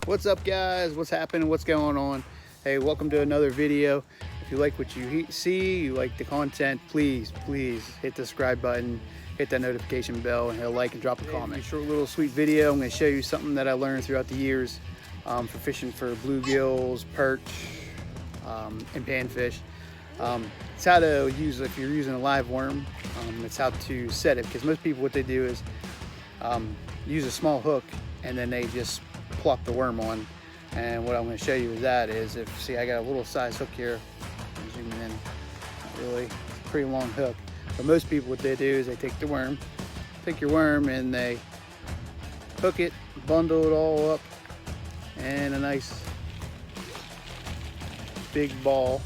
What's up, guys? What's happening? What's going on? Hey, welcome to another video. If you like what you see, you like the content, please hit the subscribe button, hit that notification bell, and hit a like and drop a comment. A short little sweet video. I'm going to show you something that I learned throughout the years for fishing for bluegills, perch, and panfish. It's how to use, if you're using a live worm, it's how to set it, because most people, what they do is use a small hook and then they just plop the worm on. And what I'm going to show you is see, I got a little size hook here. I'm zooming in, not really, it's a pretty long hook. But most people, what they do is they take your worm and they hook it, bundle it all up in a nice big ball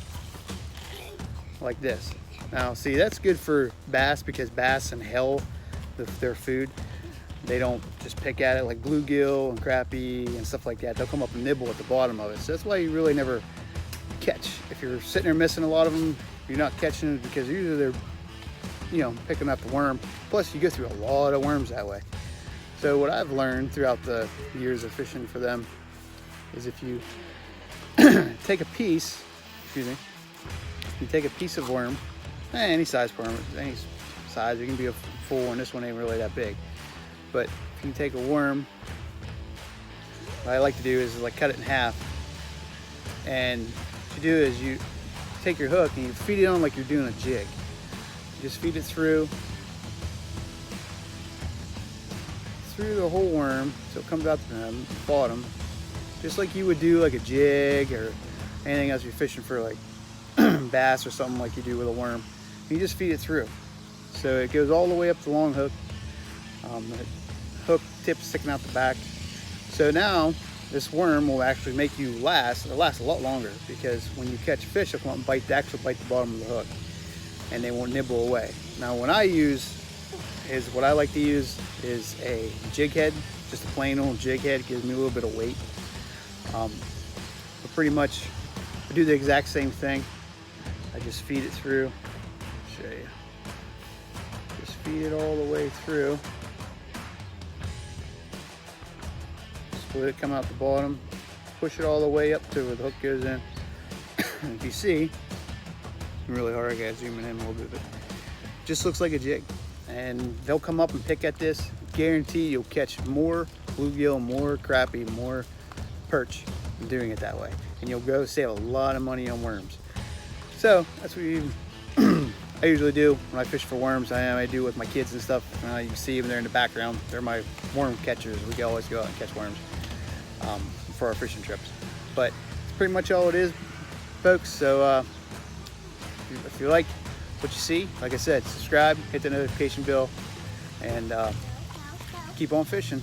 like this. Now see, that's good for bass, because bass inhale their food. They don't just pick at it like bluegill and crappie and stuff like that. They'll come up and nibble at the bottom of it. So that's why you really never catch. If you're sitting there missing a lot of them, you're not catching it, because usually they're, picking up the worm. Plus you go through a lot of worms that way. So what I've learned throughout the years of fishing for them is if you take a piece, you take a piece of worm, any size worm, any size, it can be a full one. This one ain't really that big. But if you take a worm, what I like to do is like cut it in half. And what you do is you take your hook and you feed it on like you're doing a jig. You just feed it through the whole worm, so it comes out the bottom, just like you would do like a jig or anything else you're fishing for, like bass or something, like you do with a worm. You just feed it through, so it goes all the way up the long hook. The hook tip sticking out the back. So now this worm will actually make you last. It'll last a lot longer, because when you catch fish, they'll come up and bite the bottom of the hook, and they won't nibble away. Now what I like to use is a jig head, just a plain old jig head. It gives me a little bit of weight. But pretty much I do the exact same thing. I just feed it through. I'll show you. Just feed it all the way through. Split it, come out the bottom, push it all the way up to where the hook goes in. And if you see, really hard, I gotta zoom in a little bit, but it just looks like a jig. And they'll come up and pick at this. Guarantee you'll catch more bluegill, more crappie, more perch than doing it that way. And you'll go save a lot of money on worms. So that's what I usually do when I fish for worms. I do with my kids and stuff. You see them there in the background. They're my worm catchers. We can always go out and catch worms for our fishing trips. But it's pretty much all it is, folks. So if you like what you see, like I said, subscribe, hit the notification bell, and keep on fishing.